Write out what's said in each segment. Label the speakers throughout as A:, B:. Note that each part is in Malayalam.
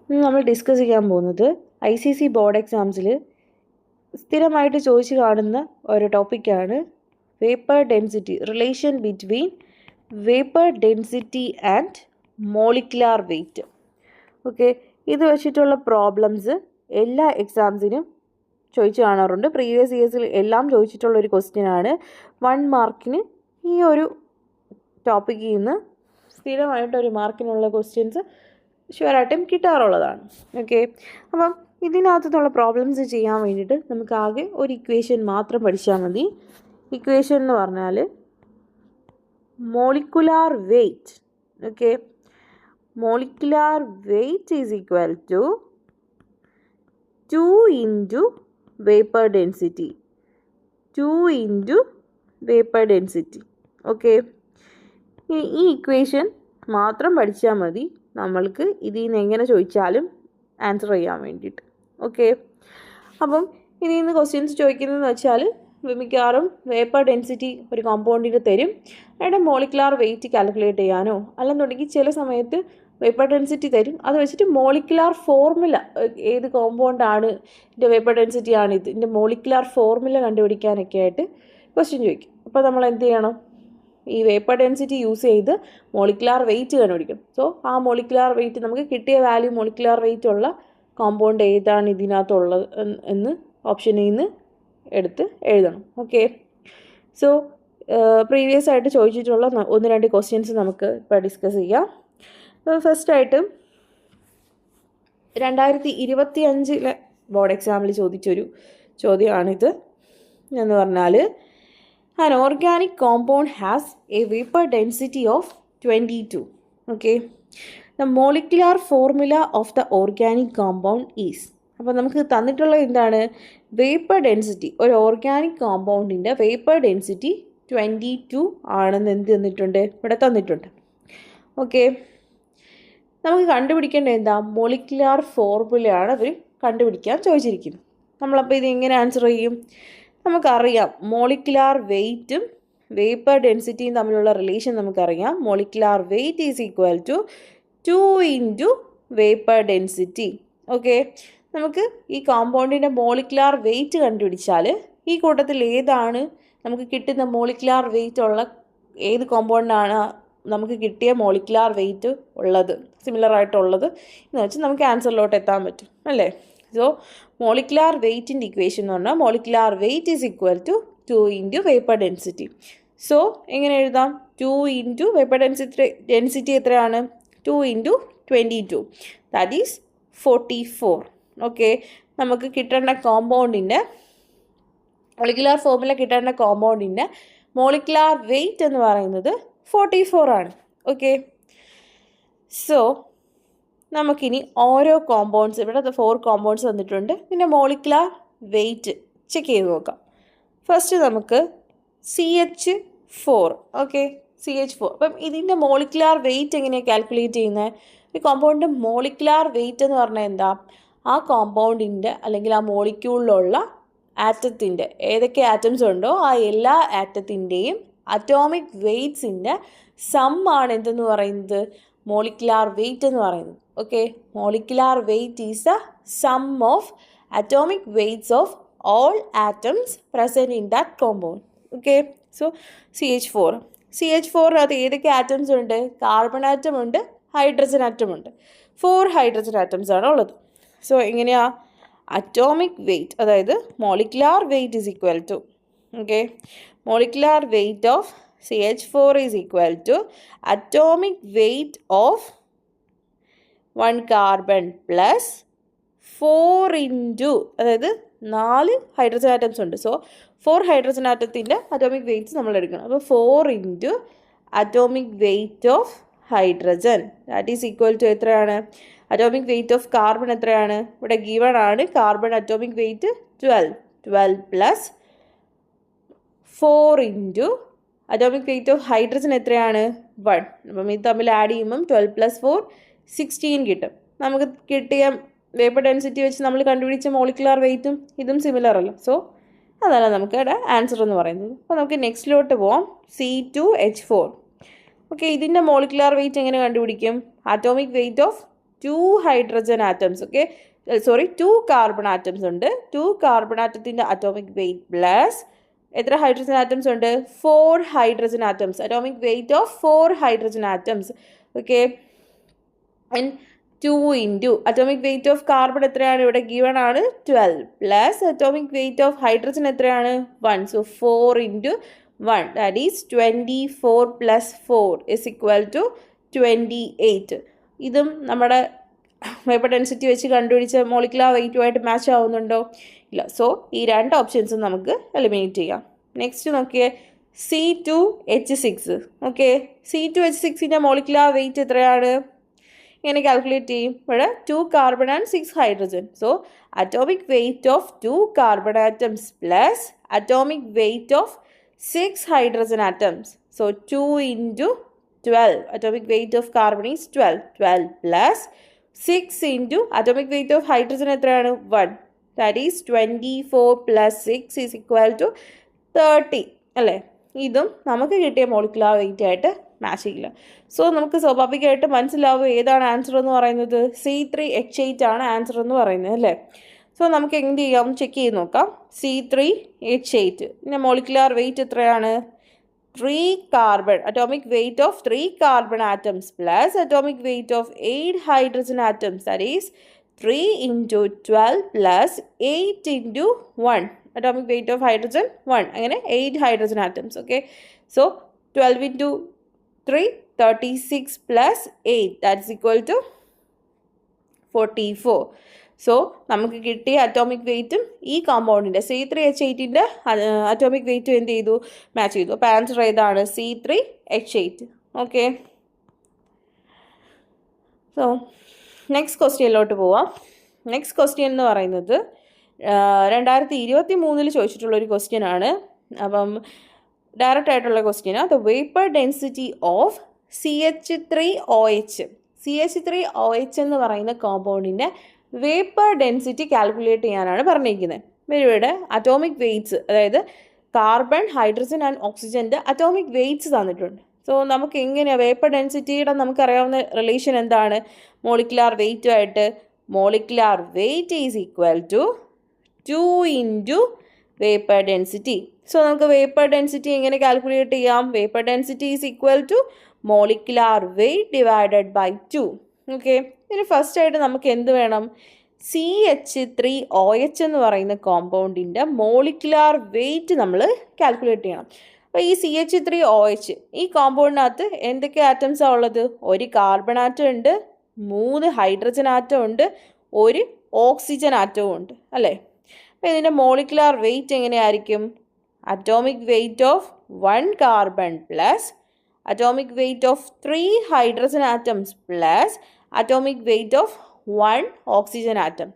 A: ഇന്ന് നമ്മൾ ഡിസ്കസ് ചെയ്യാൻ പോകുന്നത് ICC ബോർഡ് എക്സാംസിൽ സ്ഥിരമായിട്ട് ചോദിച്ചു കാണുന്ന ഒരു ടോപ്പിക്കാണ് vapour density, relation between vapour density and molecular weight. Okay, ഇത് വെച്ചിട്ടുള്ള പ്രോബ്ലംസ് എല്ലാ എക്സാംസിനും ചോദിച്ചു കാണാറുണ്ട്. പ്രീവിയസ് ഇയേഴ്സിൽ എല്ലാം ചോദിച്ചിട്ടുള്ളൊരു ക്വസ്റ്റ്യനാണ്. 1 മാർക്കിന് ഈ ഒരു ടോപ്പിക്കിൽ നിന്ന് സ്ഥിരമായിട്ടൊരു മാർക്കിനുള്ള ക്വസ്റ്റ്യൻസ് ഷുവറായിട്ടും കിട്ടാറുള്ളതാണ്. ഓക്കെ, അപ്പം ഇതിനകത്തുള്ള പ്രോബ്ലംസ് ചെയ്യാൻ വേണ്ടിയിട്ട് നമുക്ക് ആകെ ഒരു ഇക്വേഷൻ മാത്രം പഠിച്ചാൽ മതി. ഇക്വേഷൻ എന്ന് പറഞ്ഞാൽ molecular weight. Okay, molecular weight is equal to 2 into vapour density. 2 into vapour density. Okay, ഈ ഇക്വേഷൻ മാത്രം പഠിച്ചാൽ മതി നമ്മൾക്ക് ഇതിൽ നിന്ന് എങ്ങനെ ചോദിച്ചാലും ആൻസർ ചെയ്യാൻ വേണ്ടിയിട്ട്. ഓക്കെ, അപ്പം ഇതിൽ നിന്ന് ക്വസ്റ്റ്യൻസ് ചോദിക്കുന്നതെന്ന് വെച്ചാൽ മിക്കവാറും വേപ്പർ ഡെൻസിറ്റി ഒരു കോമ്പൗണ്ടിന് തരും, അതിൻ്റെ മോളിക്കുലാർ വെയ്റ്റ് കാൽക്കുലേറ്റ് ചെയ്യാനോ അല്ലെന്നുണ്ടെങ്കിൽ ചില സമയത്ത് വേപ്പർ ഡെൻസിറ്റി തരും, അത് വെച്ചിട്ട് മോളിക്കുലാർ ഫോർമുല, ഏത് കോമ്പൗണ്ടാണ് ഇതിൻ്റെ വേപ്പർ ഡെൻസിറ്റി ആണ് ഇതിൻ്റെ മോളിക്കുലാർ ഫോർമുല കണ്ടുപിടിക്കാനൊക്കെ ആയിട്ട് ക്വസ്റ്റ്യൻ ചോദിക്കും. അപ്പോൾ നമ്മൾ എന്ത് ചെയ്യണം? ഈ വേപ്പർ ഡെൻസിറ്റി യൂസ് ചെയ്ത് മോളിക്കുലാർ വെയ്റ്റ് കണ്ടുപിടിക്കും. സോ ആ മോളിക്കുലാർ വെയ്റ്റ് നമുക്ക് കിട്ടിയ വാല്യൂ മോളിക്കുലാർ വെയ്റ്റ് ഉള്ള കോമ്പൗണ്ട് ഏതാണ് ഇതിനകത്തുള്ളത് എന്ന് ഓപ്ഷനിൽ നിന്ന് എടുത്ത് എഴുതണം. ഓക്കെ, സോ പ്രീവിയസ് ആയിട്ട് ചോദിച്ചിട്ടുള്ള 1-2 ക്വസ്റ്റ്യൻസ് നമുക്ക് ഇപ്പോൾ ഡിസ്കസ് ചെയ്യാം. ഫസ്റ്റായിട്ട് 2025 ബോർഡ് എക്സാമിൽ ചോദിച്ചൊരു ചോദ്യമാണിത്. എന്ന് പറഞ്ഞാൽ an organic compound has a vapor density of 22. Okay, the molecular formula of the organic compound is. അപ്പോൾ നമുക്ക് തന്നിട്ടുള്ള എന്താണ്? Vapour density. ഒരു ഓർഗാനിക് കോമ്പൗണ്ടിൻ്റെ വേപ്പർ ഡെൻസിറ്റി 22 ആണെന്ന് എന്ത് തന്നിട്ടുണ്ട്? ഇവിടെ തന്നിട്ടുണ്ട്. ഓക്കെ, നമുക്ക് കണ്ടുപിടിക്കേണ്ടത് എന്താ? മോളിക്കുലാർ ഫോർമുലയാണ് അവർ കണ്ടുപിടിക്കാൻ ചോദിച്ചിരിക്കുന്നത്. നമ്മളപ്പോൾ ഇത് എങ്ങനെ ആൻസർ ചെയ്യും? നമുക്കറിയാം മോളിക്കുലാർ വെയ്റ്റും വേപ്പർ ഡെൻസിറ്റിയും തമ്മിലുള്ള റിലേഷൻ നമുക്കറിയാം. Molecular weight is equal to 2 into vapour density. Okay, നമുക്ക് ഈ കോമ്പൗണ്ടിൻ്റെ മോളിക്കുലാർ വെയ്റ്റ് കണ്ടുപിടിച്ചാൽ ഈ കൂട്ടത്തിൽ ഏതാണ് നമുക്ക് കിട്ടുന്ന മോളിക്കുലാർ വെയ്റ്റ് ഉള്ള ഏത് കോമ്പൗണ്ടാണ് നമുക്ക് കിട്ടിയ മോളിക്കുലാർ വെയ്റ്റ് ഉള്ളത്, സിമിലർ ആയിട്ടുള്ളത് എന്ന് വെച്ചാൽ നമുക്ക് ആൻസറിലോട്ട് എത്താൻ പറ്റും അല്ലേ? സോ മോളിക്കുലാർ വെയ്റ്റിൻ്റെ ഇക്വേഷൻ എന്ന് പറഞ്ഞാൽ molecular weight is equal to 2 into vapour density. So എങ്ങനെ എഴുതാം? 2 ഇൻറ്റു വേപ്പർ ഡെൻസിറ്റി എത്രയാണ്? 2 ഇൻറ്റു 22, ദാറ്റ് ഈസ് 44. ഓക്കെ, നമുക്ക് കിട്ടേണ്ട കോമ്പൗണ്ടിൻ്റെ മോളിക്കുലാർ ഫോർമുല കിട്ടേണ്ട കോമ്പൗണ്ടിൻ്റെ മോളിക്കുലാർ വെയ്റ്റ് എന്ന് പറയുന്നത് 44 ആണ്. ഓക്കെ, സോ നമുക്കിനി ഓരോ കോമ്പൗണ്ട്സ്, ഇവിടെ 4 കോമ്പൗണ്ട്സ് തന്നിട്ടുണ്ട്, ഇതിൻ്റെ മോളിക്കുലാർ വെയ്റ്റ് ചെക്ക് ചെയ്ത് നോക്കാം. ഫസ്റ്റ് നമുക്ക് CH4. Okay, CH4. അപ്പം ഇതിൻ്റെ മോളിക്കുലാർ വെയ്റ്റ് എങ്ങനെയാണ് കാൽക്കുലേറ്റ് ചെയ്യുന്നത്? ഈ കോമ്പൗണ്ടിൻ്റെ മോളിക്കുലാർ വെയ്റ്റ് എന്ന് പറഞ്ഞാൽ എന്താ? ആ കോമ്പൗണ്ടിൻ്റെ അല്ലെങ്കിൽ ആ മോളിക്യൂളിലുള്ള ആറ്റത്തിൻ്റെ ഏതൊക്കെ ആറ്റംസ് ഉണ്ടോ ആ എല്ലാ ആറ്റത്തിൻ്റെയും അറ്റോമിക് വെയ്റ്റ്സിൻ്റെ സം ആണ് എന്തെന്ന് പറയുന്നത്? മോളിക്കുലാർ വെയ്റ്റ് എന്ന് പറയുന്നത്. Okay, molecular weight is the sum of atomic weights of all atoms present in that compound. Okay, so CH4 അത് ഏതൊക്കെ ആറ്റംസ് ഉണ്ട്? കാർബൺ ആറ്റം ഉണ്ട്, ഹൈഡ്രജൻ ആറ്റം ഉണ്ട്. 4 ഹൈഡ്രജൻ ആറ്റംസ് ആണ് ഉള്ളത്. സോ എങ്ങനെയാ? അറ്റോമിക് വെയ്റ്റ്, അതായത് molecular weight is equal to, okay, molecular weight of CH4 is equal to atomic weight of 1 carbon plus 4 into, അതായത് 4 ഹൈഡ്രജൻ ആറ്റംസ് ഉണ്ട്. സോ 4 ഹൈഡ്രജൻ ആറ്റത്തിൻ്റെ അറ്റോമിക് വെയ്റ്റ്സ് നമ്മൾ എടുക്കണം. അപ്പോൾ 4 into atomic weight of hydrogen, that is equal to എത്രയാണ്? അറ്റോമിക് വെയ്റ്റ് ഓഫ് കാർബൺ എത്രയാണ്? ഇവിടെ ഗിവൺ ആണ്. Carbon atomic weight 12 plus 4 into atomic weight of hydrogen എത്രയാണ്? 1. അപ്പം ഇത് തമ്മിൽ ആഡ് ചെയ്യുമ്പം 12 പ്ലസ് 4 16 കിട്ടും. നമുക്ക് കിട്ടിയ വേപ്പർ ഡെൻസിറ്റി വെച്ച് നമ്മൾ കണ്ടുപിടിച്ച മോളിക്കുലാർ വെയ്റ്റും ഇതും സിമിലർ അല്ല. സോ അതല്ല നമുക്ക് ഇവിടെ ആൻസർ എന്ന് പറയുന്നത്. അപ്പോൾ നമുക്ക് നെക്സ്റ്റിലോട്ട് പോവാം. C2H4. ഓക്കെ, ഇതിൻ്റെ മോളിക്കുലാർ വെയ്റ്റ് എങ്ങനെ കണ്ടുപിടിക്കും? Atomic weight of 2 hydrogen atoms. Okay, sorry 2 carbon atoms ഉണ്ട്. 2 കാർബൺ ആറ്റത്തിൻ്റെ അറ്റോമിക് വെയിറ്റ് പ്ലസ് എത്ര ഹൈഡ്രജൻ ആറ്റംസ് ഉണ്ട്? 4 hydrogen atoms. Atomic weight of 4 hydrogen atoms. Okay, and 2 into atomic weight of carbon എത്രയാണ്? ഇവിടെ ഗിവൺ ആണ് 12 plus atomic weight of hydrogen എത്രയാണ്? 1. So 4 into 1 that is 24 plus 4 is equal to 28. ഇതും നമ്മുടെ വേപ്പർ ഡെൻസിറ്റി വെച്ച് കണ്ടുപിടിച്ച മോളിക്കുലർ വെയിറ്റുമായിട്ട് മാച്ച് ആവുന്നുണ്ടോ? ഇല്ല. സോ ഈ രണ്ട് ഓപ്ഷൻസും നമുക്ക് എലിമിനേറ്റ് ചെയ്യാം. നെക്സ്റ്റ് നോക്കിയേ, C2H6. ഓക്കെ, C2H6ൻ്റെ മോളിക്കുലർ വെയിറ്റ് എത്രയാണ്? ഇങ്ങനെ കാൽക്കുലേറ്റ് ചെയ്യും. ഇവിടെ 2 carbon and 6 hydrogen. So atomic weight of 2 carbon atoms plus atomic weight of 6 hydrogen atoms. So 2 into 12. Atomic weight of carbon is 12. 12 plus 6 into atomic weight of hydrogen എത്രയാണ്? 1. That is 24 plus 6 is equal to 30. അല്ലേ? ഇതും നമുക്ക് കിട്ടിയ മോളിക്കുലർ വെയിറ്റ് ആയിട്ട് മാച്ച് ചെയ്യില്ല. സോ നമുക്ക് സ്വാഭാവികമായിട്ട് മനസ്സിലാവും ഏതാണ് ആൻസർ എന്ന് പറയുന്നത്. C3H8 ആണ് ആൻസർ എന്ന് പറയുന്നത് അല്ലേ? സോ നമുക്ക് എന്ത് ചെയ്യാം? ചെക്ക് ചെയ്ത് നോക്കാം. C3H8 പിന്നെ മോളിക്കുലർ വെയിറ്റ് എത്രയാണ്? 3 carbon, atomic weight of 3 carbon atoms plus atomic weight of 8 hydrogen atoms. That is 3 into 12 plus 8 into 1. Atomic weight of hydrogen 1. അങ്ങനെ 8 hydrogen atoms. Okay, so 12 into 3 36 plus 8 that's equal to 44. So നമുക്ക് കിട്ടിയ അറ്റോമിക് വെയിറ്റും ഈ കോമ്പൗണ്ടിൻ്റെ C3H8ൻ്റെ അറ്റോമിക് വെയിറ്റും എന്ത് ചെയ്തു? മാച്ച് ചെയ്തു. അപ്പോൾ ആൻസർ ഏതാണ്? C3H8. ഓക്കെ, സോ നെക്സ്റ്റ് ക്വസ്റ്റ്യനിലോട്ട് പോവാം. നെക്സ്റ്റ് ക്വസ്റ്റ്യൻ എന്ന് പറയുന്നത് 2023 ചോദിച്ചിട്ടുള്ളൊരു ക്വസ്റ്റ്യൻ ആണ്. അപ്പം ഡയറക്റ്റ് ആയിട്ടുള്ള ക്വസ്റ്റ്യനാണ്. The vapour density of CH3OH. CH3OH എന്ന് പറയുന്ന കോമ്പൗണ്ടിൻ്റെ വേപ്പർ ഡെൻസിറ്റി കാൽക്കുലേറ്റ് ചെയ്യാനാണ് പറഞ്ഞിരിക്കുന്നത്. ഇവരുടെ അറ്റോമിക് വെയ്റ്റ്സ്, അതായത് കാർബൺ, ഹൈഡ്രജൻ ആൻഡ് ഓക്സിജൻ്റെ അറ്റോമിക് വെയ്റ്റ്സ് തന്നിട്ടുണ്ട്. സോ നമുക്ക് എങ്ങനെയാണ് വേപ്പർ ഡെൻസിറ്റിയുടെ നമുക്കറിയാവുന്ന റിലേഷൻ എന്താണ്? മോളിക്കുലാർ വെയ്റ്റുമായിട്ട് molecular weight is equal to 2 into vapour density. So നമുക്ക് വേപ്പർ ഡെൻസിറ്റി എങ്ങനെ കാൽക്കുലേറ്റ് ചെയ്യാം? Vapour density is equal to molecular weight divided by 2. Okay, ഇതിന് ഫസ്റ്റ് ആയിട്ട് നമുക്ക് എന്ത് വേണം? CH3OH എന്ന് പറയുന്ന കോമ്പൗണ്ടിൻ്റെ മോളിക്കുലാർ വെയ്റ്റ് നമ്മൾ കാൽക്കുലേറ്റ് ചെയ്യണം. അപ്പോൾ ഈ CH3OH ഈ കോമ്പൗണ്ടിനകത്ത് എന്തൊക്കെ ആറ്റംസാണ് ഉള്ളത്? ഒരു കാർബൺ ആറ്റം ഉണ്ട്, 3 ഹൈഡ്രജൻ ആറ്റം ഉണ്ട്, ഒരു ഓക്സിജൻ ആറ്റവും ഉണ്ട് അല്ലേ? അപ്പോൾ ഇതിൻ്റെ മോളിക്കുലാർ വെയ്റ്റ് എങ്ങനെയായിരിക്കും? Atomic weight of 1 carbon plus atomic weight of 3 hydrogen atoms plus atomic weight of 1 oxygen atom.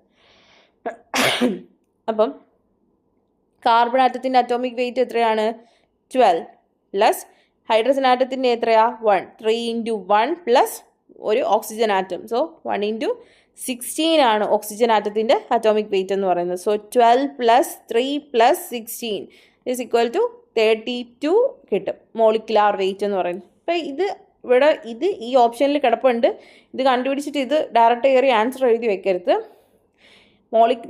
A: അപ്പം കാർബൺ ആറ്റത്തിൻ്റെ അറ്റോമിക് വെയ്റ്റ് എത്രയാണ്? 12 പ്ലസ് ഹൈഡ്രജൻ ആറ്റത്തിൻ്റെ എത്രയാ? 1. 3 ഇൻറ്റു 1 പ്ലസ് ഒരു ഓക്സിജൻ ആറ്റം. സോ 1 ഇൻറ്റു 16 ആണ് ഓക്സിജൻ ആറ്റത്തിൻ്റെ അറ്റോമിക് വെയ്റ്റ് എന്ന് പറയുന്നത്. So 12 plus 3 plus 16 is equal to 32 കിട്ടും മോളിക്കുലാർ വെയ്റ്റ് എന്ന് പറയുന്നത്. അപ്പോൾ ഇത് ഈ ഓപ്ഷനിൽ കിടപ്പുണ്ട്. ഇത് കണ്ടുപിടിച്ചിട്ട് ഇത് ഡയറക്റ്റ് കയറി ആൻസർ എഴുതി വെക്കരുത്.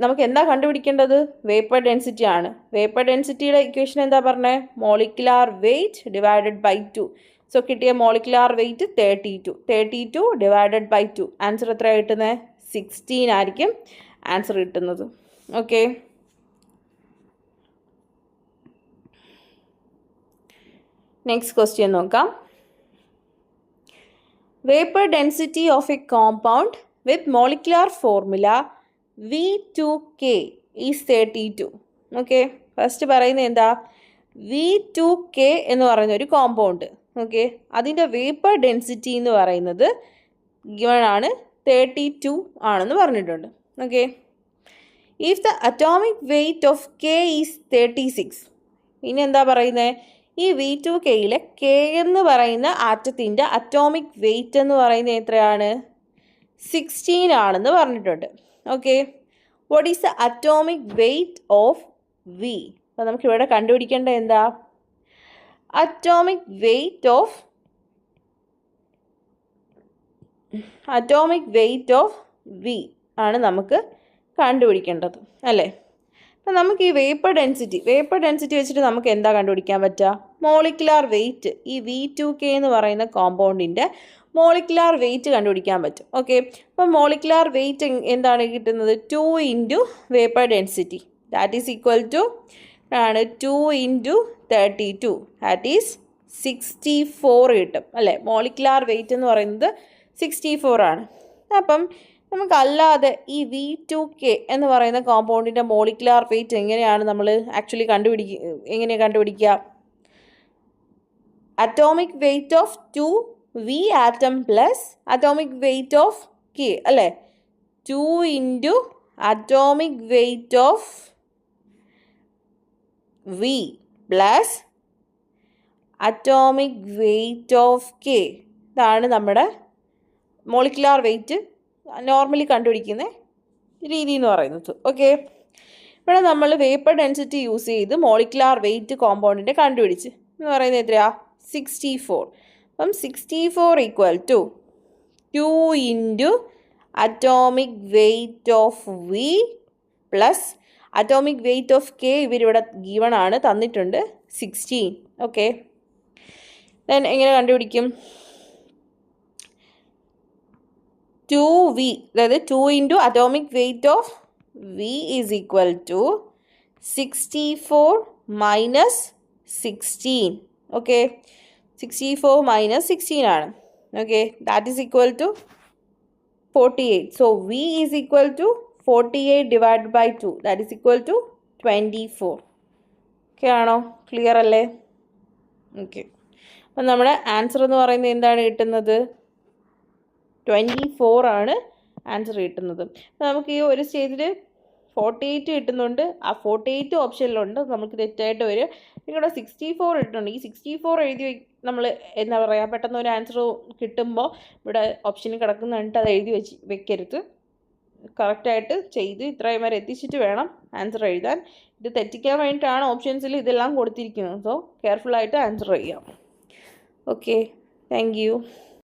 A: നമുക്ക് എന്താ കണ്ടുപിടിക്കേണ്ടത്? വേപ്പർ ഡെൻസിറ്റി ആണ്. വേപ്പർ ഡെൻസിറ്റിയുടെ ഇക്വേഷൻ എന്താ പറഞ്ഞത്? Molecular weight divided by 2. So കിട്ടിയ molecular weight 32. 32 divided by 2. Answer എത്രയാണ് കിട്ടുന്നത്? 16 ആയിരിക്കും ആൻസർ കിട്ടുന്നത്. ഓക്കെ, നെക്സ്റ്റ് ക്വസ്റ്റ്യൻ നോക്കാം. Vapour density of a compound with molecular formula V2K is 32. Okay, first പറയുന്നത് എന്താ? V2K എന്ന് പറയുന്ന ഒരു കോമ്പൗണ്ട്. ഓക്കെ, അതിൻ്റെ വേപ്പർ ഡെൻസിറ്റി എന്ന് പറയുന്നത് ഗിവൺ ആണ് 32 ആണെന്ന് പറഞ്ഞിട്ടുണ്ട്. Okay, if the atomic weight of K is 36. ഇനി എന്താ പറയുന്നത്? ഈ V2Kയിലെ K എന്ന് പറയുന്ന ആറ്റത്തിൻ്റെ അറ്റോമിക് വെയ്റ്റ് എന്ന് പറയുന്നത് എത്രയാണ്? 16 ആണെന്ന് പറഞ്ഞിട്ടുണ്ട്. Okay, what is the atomic weight of V? അപ്പോൾ നമുക്കിവിടെ കണ്ടുപിടിക്കേണ്ടത് എന്താ? Atomic weight of atomic weight of V ആണ് നമുക്ക് കണ്ടുപിടിക്കേണ്ടത് അല്ലേ. അപ്പം നമുക്ക് ഈ വേപ്പർ ഡെൻസിറ്റി വെച്ചിട്ട് നമുക്ക് എന്താ കണ്ടുപിടിക്കാൻ പറ്റുക? മോളിക്കുലാർ വെയ്റ്റ്, ഈ V2K എന്ന് പറയുന്ന കോമ്പൗണ്ടിൻ്റെ മോളിക്കുലാർ വെയ്റ്റ് കണ്ടുപിടിക്കാൻ പറ്റും. ഓക്കെ, അപ്പം മോളിക്കുലാർ വെയ്റ്റ് എന്താണ് കിട്ടുന്നത്? 2 into vapour density, that is equal to ആണ് 2 ഇൻറ്റു 32, ദാറ്റ് ഈസ് 64 കിട്ടും അല്ലേ. മോളിക്കുലാർ വെയ്റ്റ് എന്ന് പറയുന്നത് 64 ആണ്. അപ്പം നമുക്കല്ലാതെ ഈ V2K എന്ന് പറയുന്ന കോമ്പൗണ്ടിൻ്റെ മോളിക്കുലാർ വെയ്റ്റ് എങ്ങനെയാണ് നമ്മൾ ആക്ച്വലി കണ്ടുപിടിക്കുക? Atomic weight of 2V atom plus atomic weight of K അല്ലേ. 2 into atomic weight of V plus atomic weight of K. ഇതാണ് നമ്മുടെ മോളിക്കുലാർ വെയ്റ്റ് നോർമലി കണ്ടുപിടിക്കുന്ന രീതി എന്ന് പറയുന്നത്. ഓക്കെ, ഇവിടെ നമ്മൾ വേപ്പർ ഡെൻസിറ്റി യൂസ് ചെയ്ത് മോളിക്കുലാർ വെയ്റ്റ് കോമ്പൗണ്ടിൻ്റെ കണ്ടുപിടിച്ച് എന്ന് പറയുന്നത് എത്രയാ? 64. അപ്പം 64 equal to 2 into atomic weight of V plus atomic weight of K ഇവരിവിടെ ഗീവൺ ആണ്, തന്നിട്ടുണ്ട് 16. ഓക്കെ, ദെൻ എങ്ങനെ കണ്ടുപിടിക്കും? 2V, അതായത് 2 into atomic weight of V is equal to 64 minus 16. Okay, 64 minus 16 ആണ്. Okay, that is equal to 48. So V is equal to 48 divide by 2, that is equal to 24. Okay ആണോ? ക്ലിയർ അല്ലേ? ഓക്കെ, അപ്പം നമ്മുടെ ആൻസർ എന്ന് പറയുന്നത് എന്താണ് കിട്ടുന്നത്? 24 ആണ് ആൻസർ കിട്ടുന്നത്. നമുക്ക് ഈ ഒരു സ്റ്റേജിൽ 48 കിട്ടുന്നുണ്ട്, ആ 48 ഓപ്ഷനിലുണ്ട്, നമുക്ക് തെറ്റായിട്ട് വരും. നിങ്ങളുടെ 64 ഇട്ടുണ്ട്, ഈ 64 എഴുതി നമ്മൾ എന്താ പറയുക, പെട്ടെന്ന് ഒരു ആൻസർ കിട്ടുമ്പോൾ ഇവിടെ ഓപ്ഷനിൽ കിടക്കുന്നുണ്ട്, അത് എഴുതി വെക്കരുത്. കറക്റ്റായിട്ട് ചെയ്ത് ഇത്രയും വരെ എത്തിച്ചിട്ട് വേണം ആൻസർ എഴുതാൻ. ഇത് തെറ്റിക്കാൻ വേണ്ടിയിട്ടാണ് ഓപ്ഷൻസിൽ ഇതെല്ലാം കൊടുത്തിരിക്കുന്നത്. സോ കെയർഫുള്ളായിട്ട് ആൻസർ ചെയ്യാം. Okay, thank you.